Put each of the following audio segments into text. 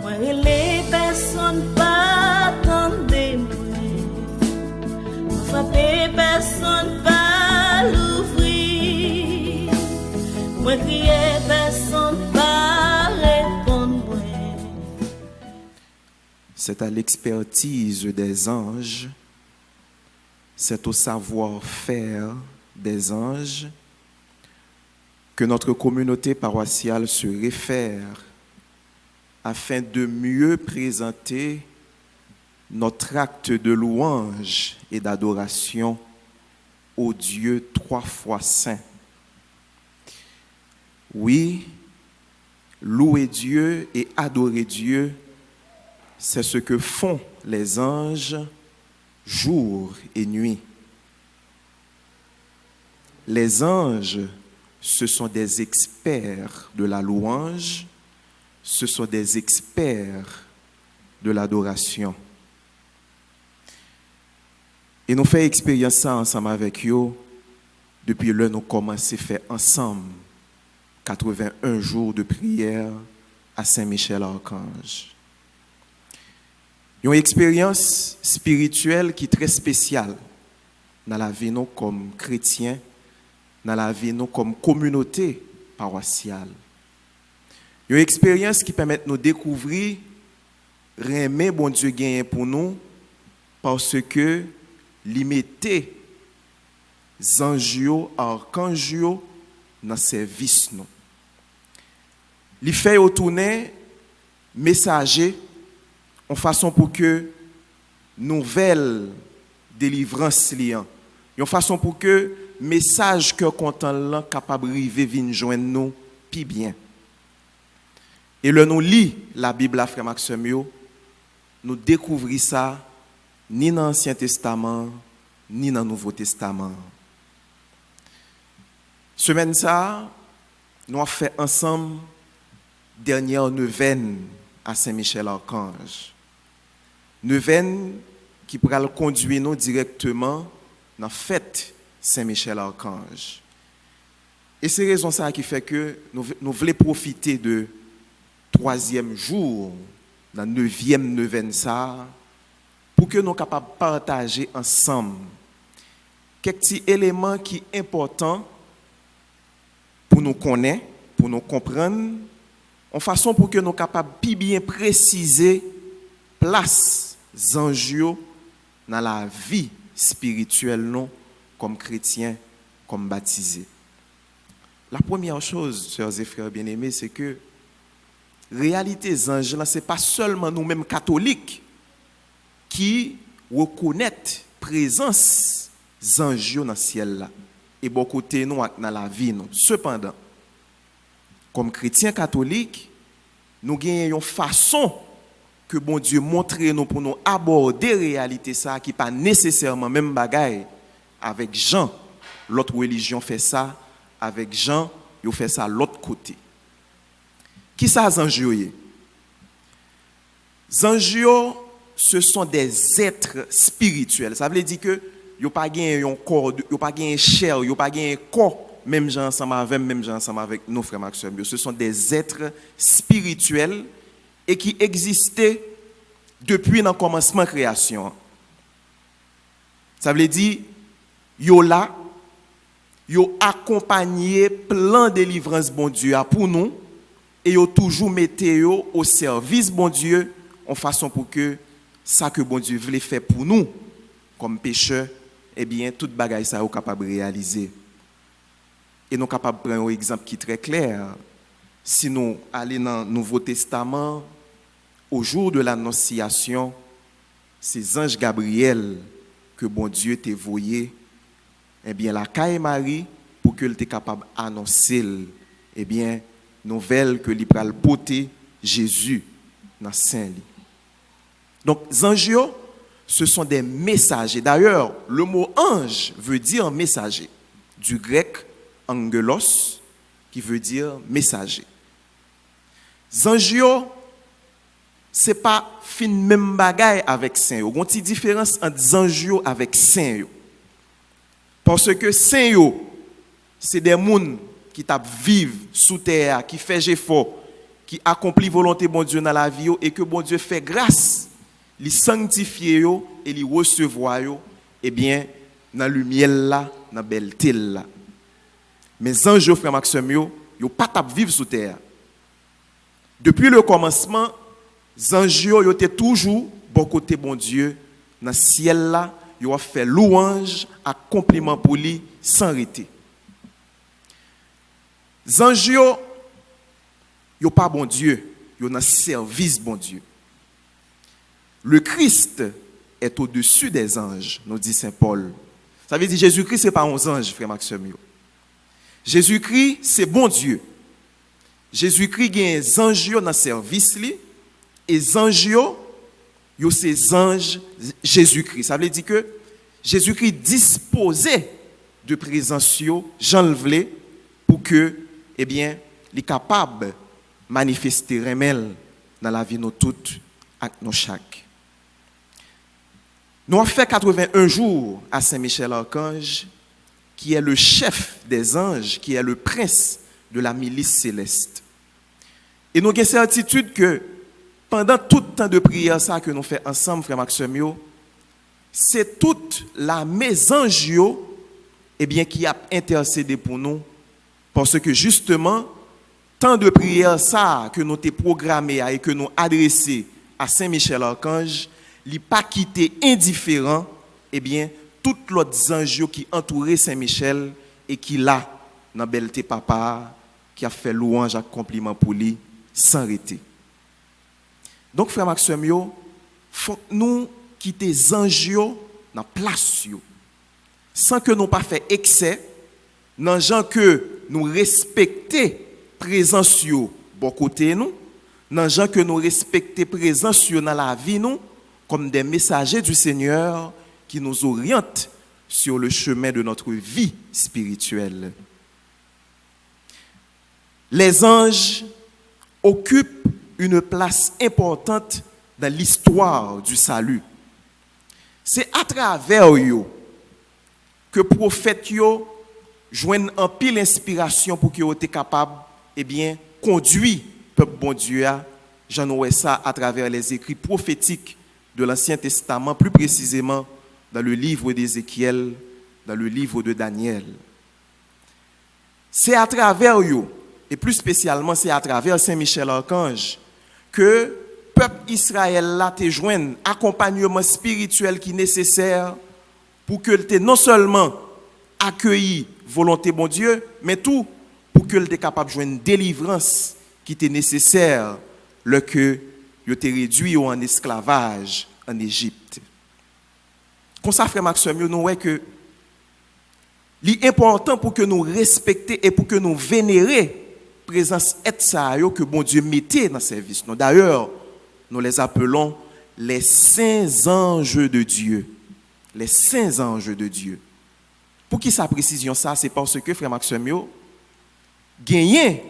Moi, les personnes pas attendez moi. Moi, frapper personne pas l'ouvrir. Moi, crier personne pas répondre moi. C'est à l'expertise des anges, c'est au savoir-faire des anges que notre communauté paroissiale se réfère afin de mieux présenter notre acte de louange et d'adoration au Dieu trois fois saint. Oui, louer Dieu et adorer Dieu, c'est ce que font les anges jour et nuit. Les anges, ce sont des experts de la louange, ce sont des experts de l'adoration. Et nous faisons expérience ça ensemble avec eux depuis là nous commençons à faire ensemble 81 jours de prière à Saint-Michel-Archange. Une expérience spirituelle qui est très spéciale dans la vie nous comme chrétiens, dans la vie nous comme communauté paroissiale. Une expérience qui permet de nous découvrir aimer bon Dieu gagne pour nous parce que limiter anges archanges dans service nous. Li fait tourner messager en façon pour que nouvelle délivrance liant, en façon pour que message que content là capable river vinn joindre nous pi bien. Et le nous lit la Bible à frère Maxime, nous découvrir ça ni dans l'Ancien Testament ni dans le Nouveau Testament. Semaine ça, nous avons fait ensemble dernière neuvaine à Saint-Michel-Archange. Neuvaine qui pourra le conduire nous directement dans la fête Saint-Michel-Archange. Et c'est raison ça qui fait que nous voulons profiter de troisième jour, dans le 9e neuvaine ça, pour que nous soyons capables de partager ensemble quelques petits éléments qui sont importants pour nous connaître, pour nous comprendre, en façon pour que nous soyons capables de bien préciser place anges dans la vie spirituelle nous, comme chrétiens, comme baptisés. La première chose, sœurs et frères bien-aimés, c'est que réalité anges, ce n'est pas seulement nous-mêmes catholiques qui reconnaissent la présence anges dans le ciel là et beaucoup de nous dans la vie nous. Cependant, comme chrétiens catholiques, nous avons une façon que bon Dieu montre nous pour nous aborder la réalité ça qui pas nécessairement même bagaille avec Jean. L'autre religion fait ça avec Jean, il fait ça l'autre côté. Qui ça anges? Anges, ce sont des êtres spirituels. Ça veut dire que yo pas gain un corps, yo pas gain chair, yo pas gain corps même gens ensemble avec nos frères Maxime. Ce sont des êtres spirituels et qui existaient depuis le commencement de la création. Ça veut dire yo là, yo accompagné plan de délivrance bon Dieu pour nous et yo toujours mettez yo au service bon Dieu en façon pour que ça que bon Dieu voulait faire pour nous comme pécheurs, eh bien toute bagaille ça est capable de réaliser. Et nous sommes capables de prendre un exemple qui est très clair. Si nous allons dans le Nouveau Testament, au jour de l'Annonciation, c'est ange Gabriel que bon Dieu t'a envoyé, eh bien la caille Marie pour qu'elle soit capable d'annoncer, eh bien nouvelle que l'Ibral porter Jésus dans Saint-Lit. Donc anges, ce sont des messagers. D'ailleurs, le mot ange veut dire messager, du grec angelos, qui veut dire messager. Anges, ce n'est pas fin même bagaille avec saint. Il y a une petite différence entre anges avec saint. Parce que saint, c'est des gens qui vivent sous terre, qui font effort qui accomplit volonté bon Dieu dans la vie et que bon Dieu fait grâce, les sanctifier et les recevoir eh bien dans le miel là, dans belle là. Mais anges frère Maxime yo pas tap vivre sous terre. Depuis le commencement, anges yo étaient toujours bon côté bon Dieu dans ciel là, yo a fait louange à compliment pour lui sans arrêter. Anges yo pas bon Dieu, yo dans service bon Dieu. Le Christ est au-dessus des anges, nous dit Saint Paul. Ça veut dire Jésus-Christ c'est pas un ange, frère Maxime. Jésus-Christ c'est bon Dieu. Jésus-Christ gagne des anges dans service li et les anges yo c'est anges Jésus-Christ. Ça veut dire que Jésus-Christ disposait de présence yo Jean le vle pour que eh bien, il est capable de manifester remel dans la vie de nous toutes et nous chaque. Nous avons fait 81 jours à Saint-Michel-Archange, qui est le chef des anges, qui est le prince de la milice céleste. Et nous avons certitude que pendant tout le temps de prière ça que nous faisons ensemble, frère Maxime, c'est toute la mésange eh bien, qui a intercédé pour nous. Parce que justement, tant de prières ça que nous avons programmé et que nous adressé à Saint-Michel-Archange, il n'a pas quitté indifférent, eh bien, toutes les autres anges qui entouraient Saint-Michel et qui là, dans belleté papa, qui a fait louange et compliment pour lui, sans arrêter. Donc, frère Maxime, il faut que nous quitter les anges dans la place, sans que nous pas fait excès, dans gens que nous respecter présence bon côté nous, dans gens que nous respecter présence dans la vie nous, comme des messagers du Seigneur qui nous orientent sur le chemin de notre vie spirituelle. Les anges occupent une place importante dans l'histoire du salut. C'est à travers eux que prophètes joignent en pile inspiration pour qu'ils soient capables eh bien conduire peuple bon Dieu à j'en vois ça à travers les écrits prophétiques de l'Ancien Testament, plus précisément dans le livre d'Ézéchiel, dans le livre de Daniel. C'est à travers eux, et plus spécialement c'est à travers Saint-Michel-Archange, que le peuple Israël là te joigne accompagnement spirituel qui est nécessaire pour que tu non seulement accueilli volonté bon Dieu, mais tout pour que tu es capable de joindre une délivrance qui était nécessaire lorsque tu es réduit en esclavage en Égypte. Comme ça, frère Maxime, nous voyons que l'important pour que nous respections et pour que nous vénérions la présence que bon Dieu mettait dans le service. D'ailleurs, nous les appelons les saints anges de Dieu. Les saints anges de Dieu. Pour qui sa précision ça, c'est parce que, frère Maxime, gagner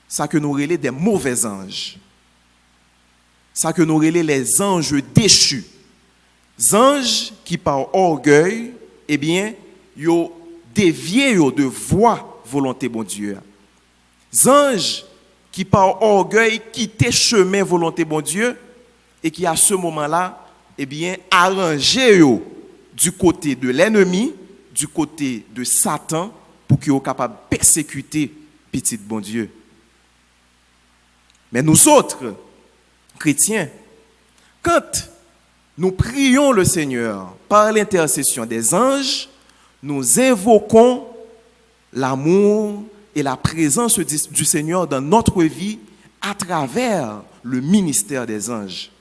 ça que nous relais des mauvais anges. Ça que nous relais les anges déchus. Anges qui par orgueil, eh bien, yo dévié de voie volonté bon Dieu. Anges qui par orgueil quittent chemin volonté bon Dieu et qui à ce moment-là, eh bien, arrangé du côté de l'ennemi, du côté de Satan, pour qu'il soit capable de persécuter petit bon Dieu. Mais nous autres, chrétiens, quand nous prions le Seigneur par l'intercession des anges, nous invoquons l'amour et la présence du Seigneur dans notre vie à travers le ministère des anges.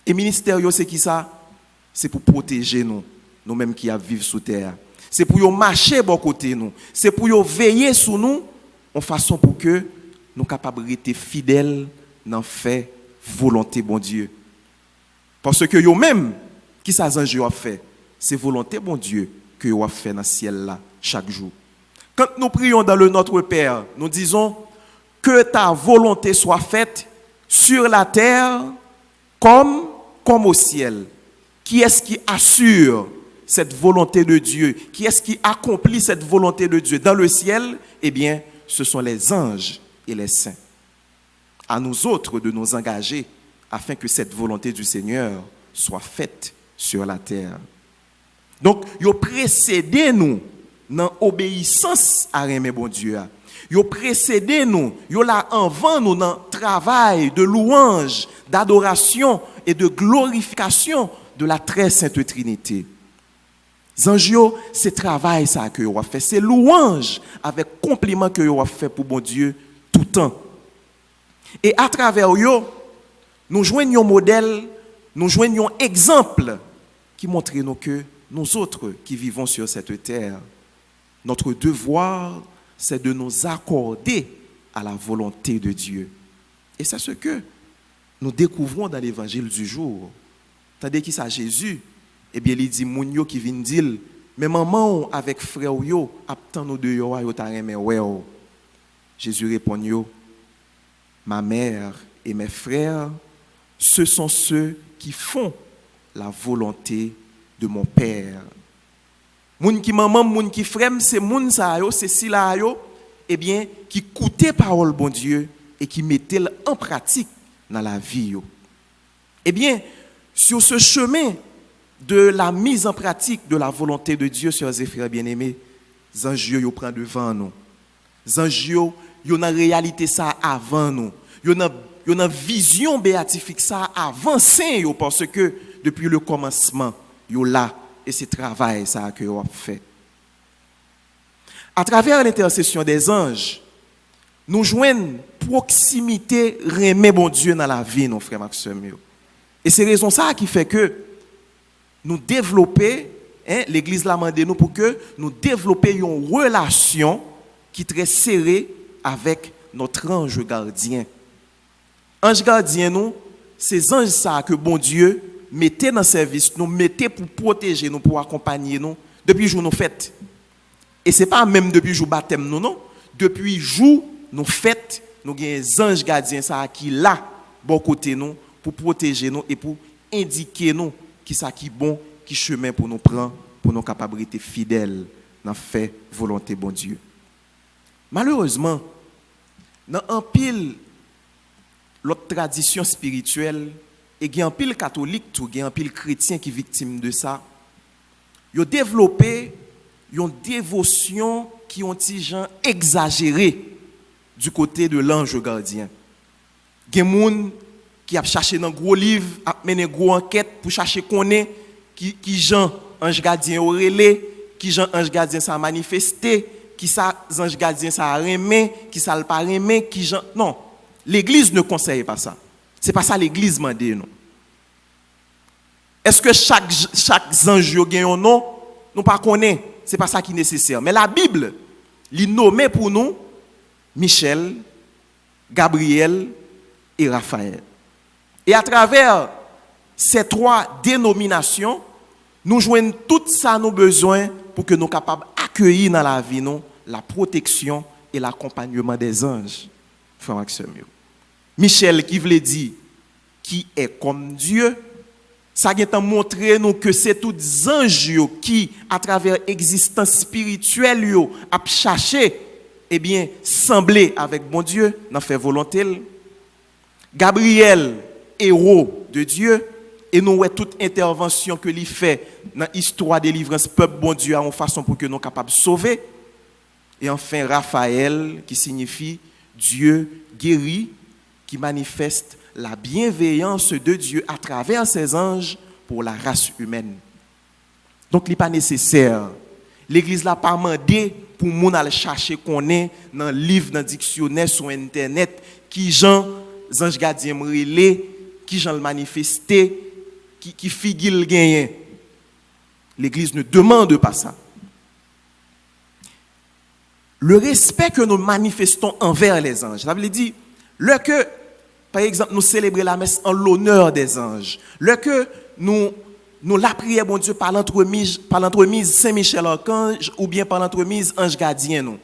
Et ministère, c'est qui ça? C'est pour protéger nous, nous-mêmes qui vivons sous terre. C'est pour marcher bon côté nous. C'est pour veiller sur nous en façon pour que nous soyons capables d'être fidèles dans fait volonté bon Dieu. Parce que eux-mêmes, qui ça ange a fait? C'est volonté bon Dieu que vous avez fait dans le ciel là chaque jour. Quand nous prions dans le Notre Père, nous disons que ta volonté soit faite sur la terre comme au ciel. Qui est-ce qui assure cette volonté de Dieu? Qui est-ce qui accomplit cette volonté de Dieu dans le ciel? Eh bien, ce sont les anges et les saints. à nous autres de nous engager afin que cette volonté du Seigneur soit faite sur la terre. Donc, il précédé nous dans l'obéissance à aimer bon Dieu. Il précédé nous, il là avant nous dans le travail de louange, d'adoration et de glorification de la très sainte Trinité. Zanjio, c'est travail ça que vous fait, c'est louange avec compliment que vous fait pour bon Dieu tout le temps. Et à travers yo, nous joignons un modèle, nous joignons un exemple qui montre nous que nous autres qui vivons sur cette terre, notre devoir, c'est de nous accorder à la volonté de Dieu. Et c'est ce que nous découvrons dans l'évangile du jour. Tandis qu'il s'agit Jésus, eh bien, il dit, moun yo qui vient dire, mais maman avec frère yo, attend nous deux yo ta remè wè. Jésus répond yo, ma mère et mes frères, ce sont ceux qui font la volonté de mon Père. Moun qui maman, moun qui frère, c'est moun sa yo, c'est si la yo, eh bien, qui écoutait parole bon Dieu et qui mettait en pratique dans la vie yo. Eh bien, sur ce chemin de la mise en pratique de la volonté de Dieu, chers et frères bien-aimés, Zanjio yo prend devant nous. Zanjio yo nan réalité ça avant nous. Yo nan vision béatifique ça avant saint yo, parce que depuis le commencement yo là et c'est travail ça que yo a fait. À travers l'intercession des anges, nous joignons proximité remet bon Dieu dans la vie nos frères Maxime. Et c'est raison ça qui fait que nous développer, l'Église l'a demandé nous pour que nous développions une relation qui est très serrée avec notre ange gardien. Ange gardien, nous, c'est ange ça que bon Dieu mettait dans service, nous mettait pour protéger nous, pour accompagner nous depuis le jour nous fêtes. Et ce n'est pas même depuis le jour baptême nous, non. Depuis le jour nous fêtes, nous avons des anges gardiens ça qui là, bon côté nous, pour protéger nous et pour indiquer nous qui ça qui bon, qui chemin pour nous prendre, pour nos capacités fidèles dans fait volonté bon Dieu. Malheureusement, dans un pile l'autre tradition spirituelle et il y a un pile catholique tout, il y a un pile chrétien qui est victime de ça. Ils ont développé une dévotion qui ont des gens exagéré du côté de l'ange gardien. Il y a des gens qui a cherché dans gros livre, a mené gros enquête pour chercher connaître qui Jean ange gardien aurait qui Jean ange gardien ça manifesté, qui ça ange gardien ça remet, qui ça le pas remet, qui Jean non, l'église ne conseille pas ça. C'est pas ça l'église mande non. Est-ce que chaque ange yo gagne un nom? Nous pas connaît, c'est pas ça qui est nécessaire. Mais la Bible li nommé pour nous Michel, Gabriel et Raphaël. Et à travers ces trois dénominations, nous joignons tout ça nos besoins pour que nous soyons capables d'accueillir dans la vie nous, la protection et l'accompagnement des anges. Frère Maxime. Michel qui voulait dire qui est comme Dieu, ça vient montrer nous que c'est tous les anges qui, à travers l'existence spirituelle, ont cherché, eh bien, sembler avec bon Dieu, dans fait volonté. Gabriel, héros de Dieu, et nous voyons toute intervention que lui fait dans l'histoire de délivrance peuple bon Dieu en façon pour que nous soyons capables de sauver. Et enfin Raphaël qui signifie Dieu guéri, qui manifeste la bienveillance de Dieu à travers ses anges pour la race humaine. Donc il n'est pas nécessaire. L'église n'a pas demandé pour nous aller chercher qu'on est dans le livre, dans le dictionnaire, sur internet, qui Jean ange gardien relé, qui Jean le manifesté, qui figure le gagnant. L'église ne demande pas ça. Le respect que nous manifestons envers les anges, ça veut dire, le que, par exemple, nous célébrons la messe en l'honneur des anges, le que nous la prière, bon Dieu, par l'entremise Saint-Michel Archange ou bien par l'entremise ange gardien, nous.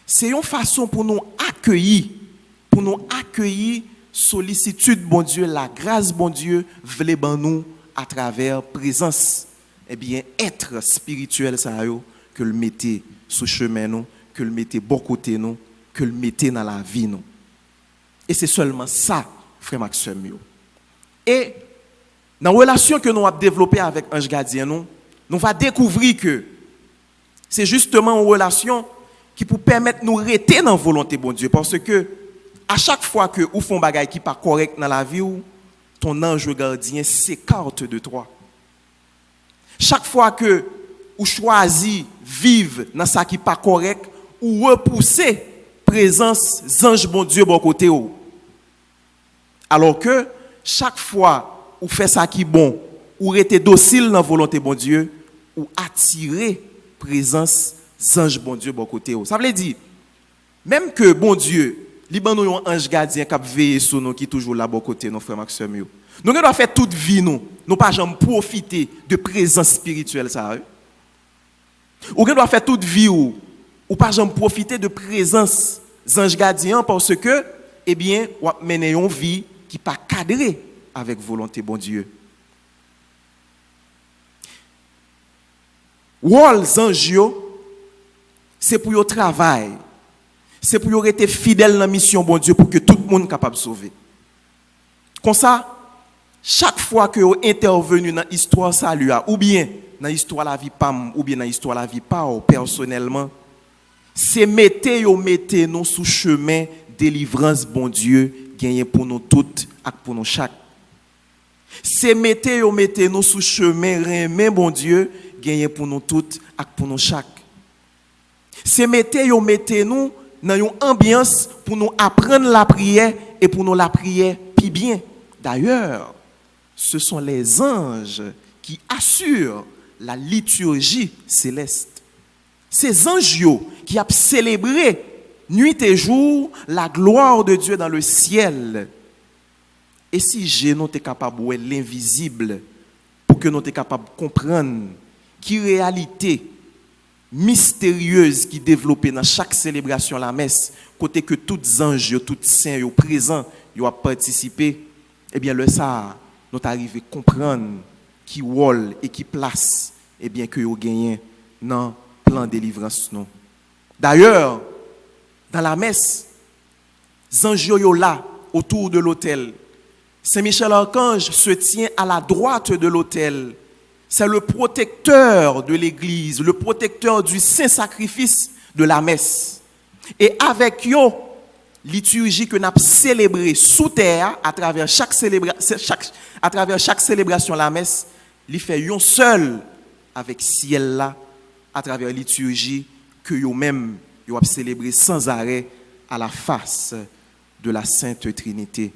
C'est une façon pour nous accueillir, sollicitude, bon Dieu, la grâce, bon Dieu, vle ban nous à travers présence, eh bien, être spirituel, ça yo, que le mettez sous chemin nous, que le mettez bon côté nous, que le mettez dans la vie nous. Et c'est seulement ça, frère Maxime. Et dans la relation que nous avons développée avec Ange Gardien, nous allons découvrir que c'est justement une relation qui peut permettre de nous rester dans la volonté de bon Dieu. Parce que à chaque fois que vous faites un bagage qui n'est pas correct dans la vie, ton ange gardien s'écarte de toi. Chaque fois que vous choisissez vivre dans ça qui n'est pas correct, ou repousser présence ange bon Dieu bon côté. Alors que chaque fois où fait ça qui est bon, ou rester docile dans la volonté bon Dieu, ou attirer présence ange bon Dieu bon côté. Ça veut dire même que bon Dieu, liban nous un ange gardien qui veille sur nous qui toujours là bon côté nos frères Maxime. Nous devons faire toute vie nous pas jamais profiter de présence spirituelle ça. Ou devons faire toute vie ou pas jamais profiter de présence ange gardien parce que eh bien on mener une vie qui pas cadrée avec volonté bon Dieu. Rôle ange c'est pour yo travail. C'est pour yo rester fidèle dans la mission bon Dieu pour que tout le monde soit capable de sauver. Comme ça, chaque fois que vous intervenu dans l'histoire salut ou bien dans l'histoire la vie pam ou bien dans l'histoire la vie pas personnellement, c'est mettez nous sous chemin délivrance bon Dieu gagné pour nous toutes et pour nous chaque. C'est mettez nous sous chemin remet bon Dieu gagné pour nous toutes et pour nous chaque. C'est mettez nous dans une ambiance pour nous apprendre la prière et pour nous la prière plus bien. D'ailleurs, ce sont les anges qui assurent la liturgie céleste. Ces anges qui ont célébré nuit et jour la gloire de Dieu dans le ciel. Et si nous sommes capables de voir l'invisible pour que nous soyons capables de comprendre qui réalité mystérieuse qui développée dans chaque célébration la messe, côté que tous les anges, tous les saints présents, ils ont participé, eh bien le ça nous arrivons à comprendre qui rôle et qui place eh bien que vous gagnez dans le plan de délivrance nous. D'ailleurs, dans la messe, les anges sont là autour de l'autel. Saint Michel Archange se tient à la droite de l'autel. C'est le protecteur de l'Église, le protecteur du saint sacrifice de la messe. Et avec eux, liturgie que nous avons célébrée sous terre à travers chaque célébration de la messe, il fait un seul avec ciel là à travers la liturgie que eux-mêmes ont célébré sans arrêt à la face de la Sainte Trinité.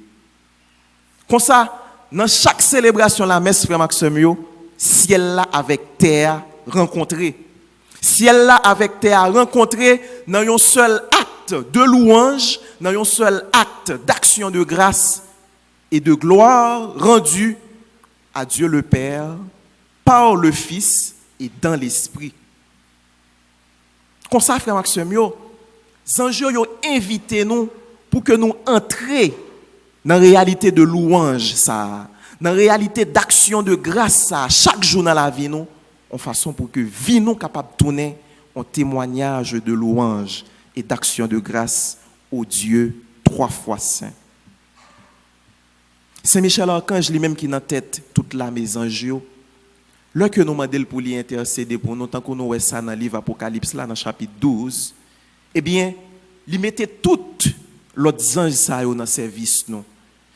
Comme ça, dans chaque célébration de la messe, frère Maxime, ciel là avec terre rencontré. Ciel là avec terre rencontré dans un seul acte de louange, dans un seul acte d'action de grâce et de gloire rendu à Dieu le Père par le Fils et dans l'Esprit. Comme ça, frère Maxime, les anges ont invité nous pour que nous entrions dans la réalité de louange, ça, dans la réalité d'action de grâce, ça, chaque jour dans la vie, nous, en façon pour que vie nous capable de tourner en témoignage de louange et d'action de grâce au Dieu 3 fois saint. Saint Michel Archange lui-même qui est dans la tête toute la maison anges, là que nous demandons pour lui intercéder pour nous, tant que nous voyons ça dans le livre Apocalypse, là, dans le chapitre 12, eh bien, il mettait toutes les anges dans le service. Nous.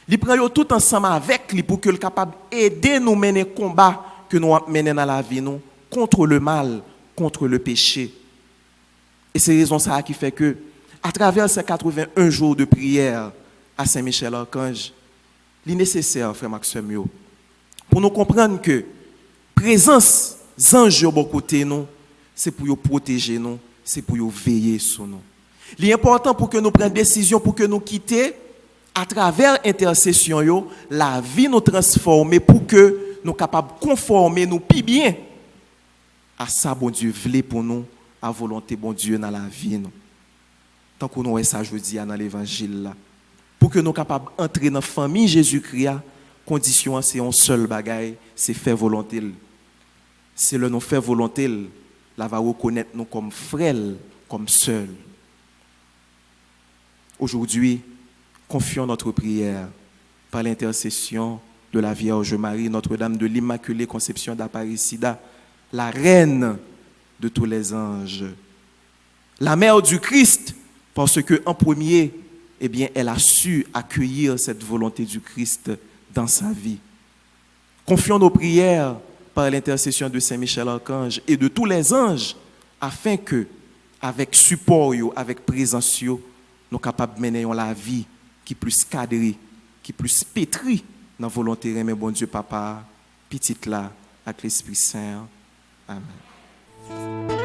Il prend tout ensemble avec lui pour que le capable d'aider nous mener le combat que nous menons dans la vie nous, contre le mal, contre le péché. Et c'est raison ça qui fait que, à travers ces 81 jours de prière à Saint-Michel Archange, il est nécessaire, frère Maxime, pour nous comprendre que présence des anges au côté nous, c'est pour nous protéger nous, c'est pour nous veiller sur nous. L'important pour que nous prenions décision, pour que nous quittions à travers l'intercession, la vie nous transformer pour que nous soyons capables de conformer nous plus bien à ça, bon Dieu, voulait pour nous, à volonté, bon Dieu, dans la vie. Nous. Tant que nous voyons ça, je dis, dans l'évangile là. Pour que nous soyons capables d'entrer dans la famille Jésus-Christ, condition, c'est un seul bagaille, c'est faire volonté. C'est le nous faire volonté, là va reconnaître nous comme frères, comme seuls. Aujourd'hui, confions notre prière par l'intercession de la Vierge Marie, Notre-Dame de l'Immaculée Conception d'Aparicida, la reine de tous les anges, la mère du Christ, parce que en premier, eh bien, elle a su accueillir cette volonté du Christ dans sa vie. Confions nos prières par l'intercession de Saint Michel Archange et de tous les anges, afin que, avec support, avec présence, nous sommes capables de mener la vie qui plus cadrée, qui plus pétrie dans la volonté de bon Dieu Papa, petite là, avec l'Esprit Saint. Amen.